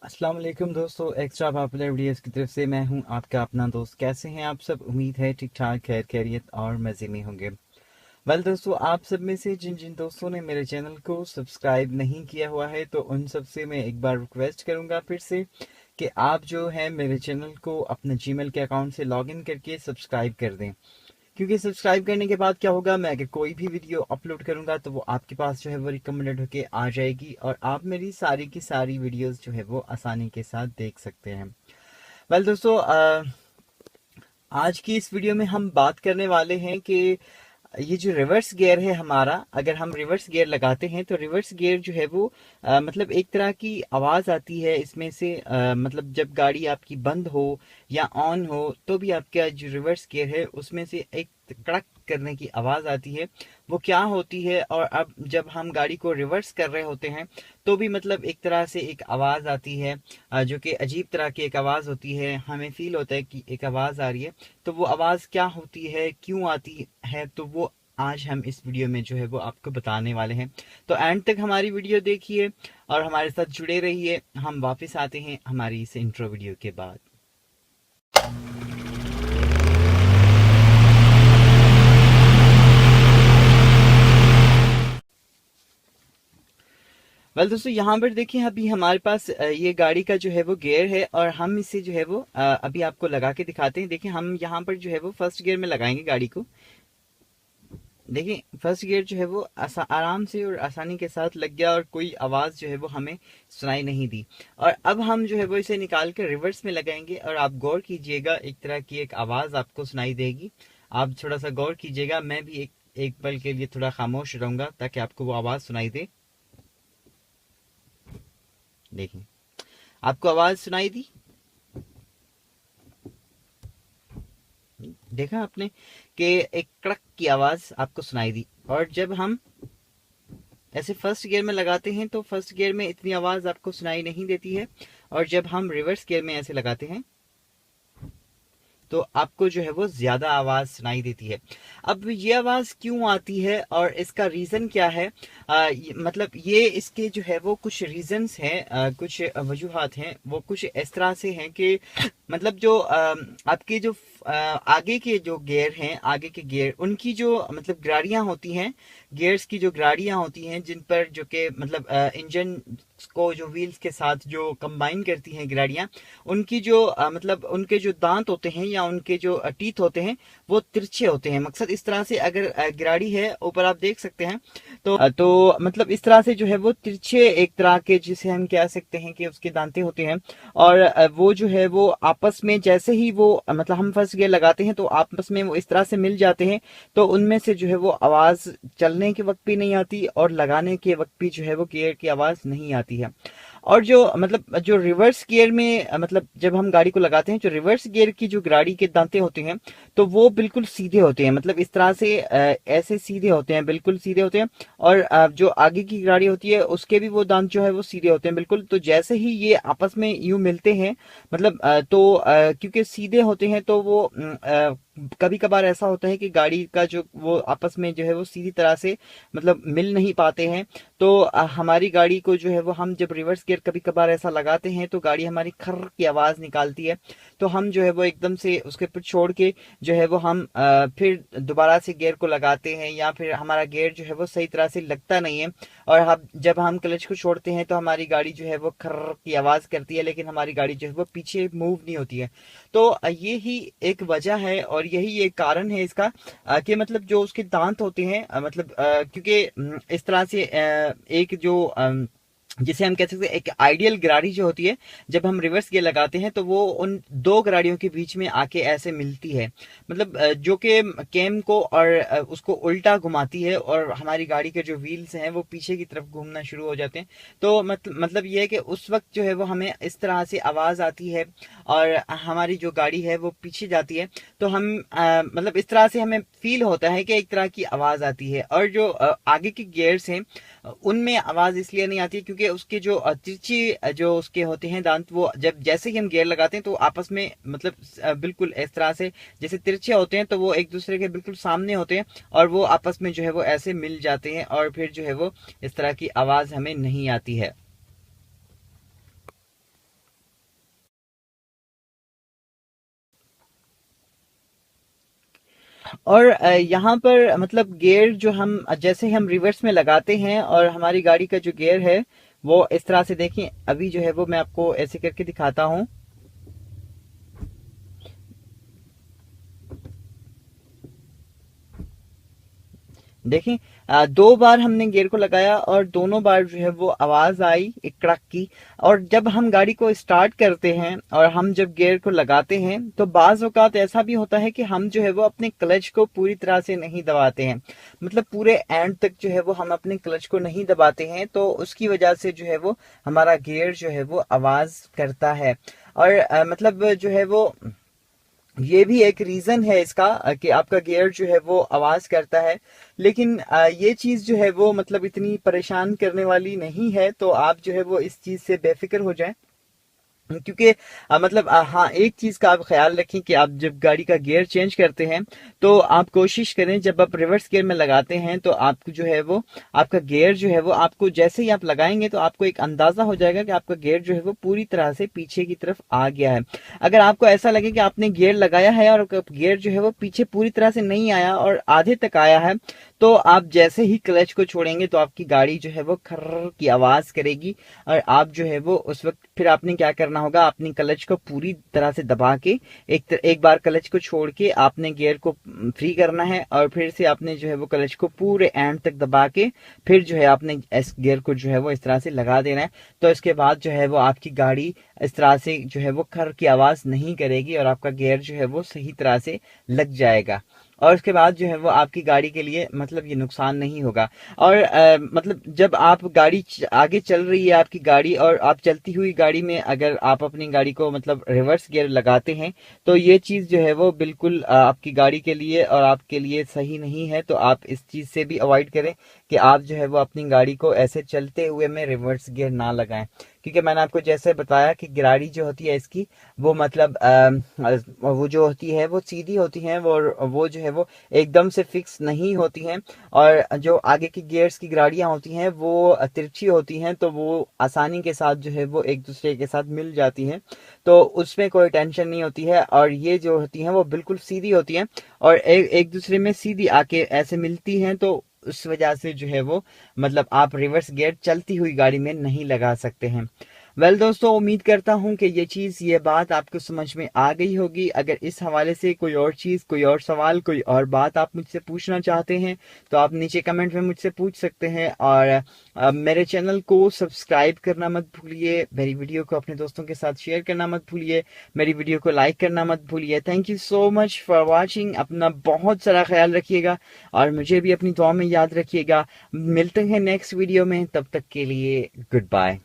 अस्सलाम वालेकुम दोस्तों, एक्स्ट्रा पॉपुलर वीडियोस की तरफ से मैं हूं आपका अपना दोस्त। कैसे हैं आप सब? उम्मीद है ठीक ठाक, खैर खैरियत और मज़े में होंगे। दोस्तों, आप सब में से जिन जिन दोस्तों ने मेरे चैनल को सब्सक्राइब नहीं किया हुआ है, तो उन सब से मैं एक बार रिक्वेस्ट करूंगा फिर से कि आप जो है मेरे चैनल को अपने जीमेल के अकाउंट से लॉगिन करके सब्सक्राइब कर दें। क्योंकि सब्सक्राइब करने के बाद क्या होगा, मैं अगर कोई भी वीडियो अपलोड करूंगा तो वो आपके पास जो है वो रिकमेंडेड होके आ जाएगी और आप मेरी सारी की सारी वीडियोस जो है वो आसानी के साथ देख सकते हैं। दोस्तों, आज की इस वीडियो में हम बात करने वाले हैं कि ये जो रिवर्स गियर है हमारा, अगर हम रिवर्स गियर लगाते हैं तो रिवर्स गियर जो है वो मतलब एक तरह की आवाज़ आती है इसमें से। मतलब जब गाड़ी आपकी बंद हो या ऑन हो तो भी आपका जो रिवर्स गियर है उसमें से एक कड़क करने की आवाज़ आती है। वो क्या होती है? और अब जब हम गाड़ी को रिवर्स कर रहे होते हैं तो भी मतलब एक तरह से एक आवाज़ आती है, जो कि अजीब तरह की एक आवाज़ होती है। हमें फील होता है कि एक आवाज़ आ रही है। तो वो आवाज़ क्या होती है, क्यों आती है, तो वो आज हम इस वीडियो में जो है वो आपको बताने वाले हैं। तो एंड तक हमारी वीडियो देखिए और हमारे साथ जुड़े रहिए। हम वापस आते हैं हमारी इस इंट्रो वीडियो के बाद। दोस्तों, यहाँ पर देखिए, अभी हमारे पास ये गाड़ी का जो है वो गियर है और हम इसे जो है वो अभी आपको लगा के दिखाते हैं। देखिए, हम यहाँ पर जो है वो फर्स्ट गियर में लगाएंगे गाड़ी को। देखिए, फर्स्ट गियर जो है वो आराम से और आसानी के साथ लग गया और कोई आवाज़ जो है वो हमें सुनाई नहीं दी। और अब हम जो है वो इसे निकाल कर रिवर्स में लगाएंगे और आप गौर कीजिएगा, एक तरह की एक आवाज़ आपको सुनाई देगी। आप थोड़ा सा गौर कीजिएगा, मैं भी एक एक पल के लिए थोड़ा खामोश रहूंगा ताकि आपको वो आवाज़ सुनाई दे। देखिए, आपको आवाज़ सुनाई दी? देखा आपने कि एक कड़क की आवाज़ आपको सुनाई दी। और जब हम ऐसे फर्स्ट गियर में लगाते हैं तो फर्स्ट गियर में इतनी आवाज़ आपको सुनाई नहीं देती है, और जब हम रिवर्स गियर में ऐसे लगाते हैं तो आपको जो है वो ज्यादा आवाज सुनाई देती है। अब ये आवाज क्यों आती है और इसका रीजन क्या है? मतलब ये इसके जो है वो कुछ रीजंस हैं, कुछ वजूहात हैं। वो कुछ इस तरह से हैं कि मतलब जो आपके जो आगे के जो गियर हैं, आगे के गियर, उनकी जो मतलब गाड़ियां होती हैं, गियर्स की जो गाड़ियां होती हैं जिन पर जो कि मतलब इंजन को जो व्हील्स के साथ जो कंबाइन करती हैं गाड़ियां, उनकी जो मतलब उनके जो दांत होते हैं या उनके जो टीथ होते हैं वो तिरछे होते हैं। मकसद इस तरह से, अगर गाड़ी है ऊपर आप देख सकते हैं तो मतलब इस तरह से जो है वो तिरछे एक तरह के, जिसे हम कह सकते हैं कि उसके दांते होते हैं। और वो जो है वो आपस में जैसे ही वो मतलब हम फर्स्ट गियर लगाते हैं तो आपस में वो इस तरह से मिल जाते हैं, तो उनमें से जो है वो आवाज चलने के वक्त भी नहीं आती और लगाने के वक्त भी जो है वो गियर की आवाज नहीं आती है। और जो मतलब जो रिवर्स गियर में मतलब जब हम गाड़ी को लगाते हैं, जो रिवर्स गियर की जो गाड़ी के दांते होते हैं तो वो बिल्कुल सीधे होते हैं। मतलब इस तरह से ऐसे सीधे होते हैं, बिल्कुल सीधे होते हैं। और जो आगे की गाड़ी होती है उसके भी वो दांत जो है वो सीधे होते हैं बिल्कुल। तो जैसे ही ये आपस में यूं मिलते हैं, मतलब तो क्योंकि सीधे होते हैं तो वो कभी कभार ऐसा होता है कि गाड़ी का जो वो आपस में जो है वो सीधी तरह से मतलब मिल नहीं पाते हैं। तो हमारी गाड़ी को जो है वो हम जब रिवर्स गियर कभी कभार ऐसा लगाते हैं तो गाड़ी हमारी खर्र की आवाज निकालती है। तो हम जो है वो एकदम से उसके ऊपर छोड़ के जो है वो हम फिर दोबारा से गियर को लगाते हैं, या फिर हमारा गियर जो है वो सही तरह से लगता नहीं है। और हम जब हम क्लच को छोड़ते हैं तो हमारी गाड़ी जो है वो खर्र की आवाज करती है, लेकिन हमारी गाड़ी जो है वो पीछे मूव नहीं होती है। तो ये ही एक वजह है और यही एक कारण है इसका, कि मतलब जो उसके दांत होते हैं, मतलब क्योंकि इस तरह से एक जो जिसे हम कह सकते हैं एक आइडियल गाड़ी जो होती है, जब हम रिवर्स गियर लगाते हैं तो वो उन दो गाड़ियों के बीच में आके ऐसे मिलती है। मतलब जो कि कैम को और उसको उल्टा घुमाती है और हमारी गाड़ी के जो व्हील्स हैं वो पीछे की तरफ घूमना शुरू हो जाते हैं। तो मतलब ये है कि उस वक्त जो है वो हमें इस तरह से आवाज आती है और हमारी जो गाड़ी है वो पीछे जाती है। तो हम मतलब इस तरह से हमें फील होता है कि एक तरह की आवाज आती है। और जो आगे के गियर्स हैं उनमें आवाज इसलिए नहीं आती क्योंकि उसके जो तिरछी जो उसके होते हैं दांत, वो जब जैसे ही हम गियर लगाते हैं तो आपस में मतलब बिल्कुल इस तरह से जैसे तिरछे होते हैं तो वो एक दूसरे के बिल्कुल सामने होते हैं और वो आपस में जो है वो ऐसे मिल जाते हैं और फिर जो है वो इस तरह की आवाज हमें नहीं आती है। और यहाँ पर मतलब गियर जो हम जैसे हम रिवर्स में लगाते हैं और हमारी गाड़ी का जो गियर है वो इस तरह से देखें। अभी जो है वो मैं आपको ऐसे करके दिखाता हूँ। देखें, 2 बार हमने गियर को लगाया और दोनों बार जो है वो आवाज आई एक कड़क की। और जब हम गाड़ी को स्टार्ट करते हैं और हम जब गियर को लगाते हैं तो बाज औकात ऐसा भी होता है कि हम जो है वो अपने क्लच को पूरी तरह से नहीं दबाते हैं, मतलब पूरे एंड तक जो है वो हम अपने क्लच को नहीं दबाते हैं, तो उसकी वजह से जो है वो हमारा गियर जो है वो आवाज करता है। और मतलब जो है वो ये भी एक रीजन है इसका कि आपका गियर जो है वो आवाज करता है। लेकिन ये चीज जो है वो मतलब इतनी परेशान करने वाली नहीं है, तो आप जो है वो इस चीज से बेफिक्र हो जाएं। क्योंकि मतलब हाँ, एक चीज का आप ख्याल रखें कि आप जब गाड़ी का गियर चेंज करते हैं तो आप कोशिश करें जब आप रिवर्स गियर में लगाते हैं तो आपको जो है वो आपका गियर जो है वो आपको जैसे ही आप लगाएंगे तो आपको एक अंदाजा हो जाएगा कि आपका गियर जो है वो पूरी तरह से पीछे की तरफ आ गया है। अगर आपको ऐसा लगे कि आपने गियर लगाया है और गियर जो है वो पीछे पूरी तरह से नहीं आया और आधे तक आया है, तो आप जैसे ही क्लच को छोड़ेंगे तो आपकी गाड़ी जो है वो खर्र की आवाज करेगी। और आप जो है वो उस वक्त फिर आपने क्या करना होगा, अपनी क्लच को पूरी तरह से दबा के एक बार क्लच को छोड़ के आपने गियर को फ्री करना है और फिर से आपने जो है वो क्लच को पूरे एंड तक दबा के फिर जो है आपने इस गियर को जो है वो इस तरह से लगा देना है। तो इसके बाद जो है वो आपकी गाड़ी इस तरह से जो है वो खर की आवाज नहीं करेगी और आपका गियर जो है वो सही तरह से लग जाएगा। और उसके बाद जो है वो आपकी गाड़ी के लिए मतलब ये नुकसान नहीं होगा। और मतलब जब आप गाड़ी आगे चल रही है आपकी गाड़ी और आप चलती हुई गाड़ी में अगर आप अपनी गाड़ी को मतलब रिवर्स गियर लगाते हैं तो ये चीज जो है वो बिल्कुल आपकी गाड़ी के लिए और आपके लिए सही नहीं है। तो आप इस चीज से भी अवॉइड करें कि आप जो है वो अपनी गाड़ी को ऐसे चलते हुए में रिवर्स गियर ना लगाएं। क्योंकि मैंने आपको जैसे बताया कि गाड़ी जो होती है इसकी वो मतलब वो जो होती है वो सीधी होती है, वो जो है वो एकदम से फिक्स नहीं होती हैं। और जो आगे की गियर्स की गाड़ियां होती हैं वो तिरछी होती हैं, तो वो आसानी के साथ जो है वो एक दूसरे के साथ मिल जाती हैं, तो उसमें कोई टेंशन नहीं होती है। और ये जो होती हैं वो बिल्कुल सीधी होती हैं और एक दूसरे में सीधी आके ऐसे मिलती हैं, तो उस वजह से जो है वो मतलब आप रिवर्स गियर चलती हुई गाड़ी में नहीं लगा सकते हैं। वेल दोस्तों, उम्मीद करता हूं कि ये बात आपको समझ में आ गई होगी। अगर इस हवाले से कोई और चीज, कोई और सवाल, कोई और बात आप मुझसे पूछना चाहते हैं तो आप नीचे कमेंट में मुझसे पूछ सकते हैं। और मेरे चैनल को सब्सक्राइब करना मत भूलिए, मेरी वीडियो को अपने दोस्तों के साथ शेयर करना मत भूलिए, मेरी वीडियो को लाइक करना मत भूलिए। Thank you so much for watching. अपना बहुत सारा ख्याल रखिएगा और मुझे भी अपनी दुआ में याद रखिएगा। मिलते हैं नेक्स्ट वीडियो में, तब तक के लिए गुड बाय।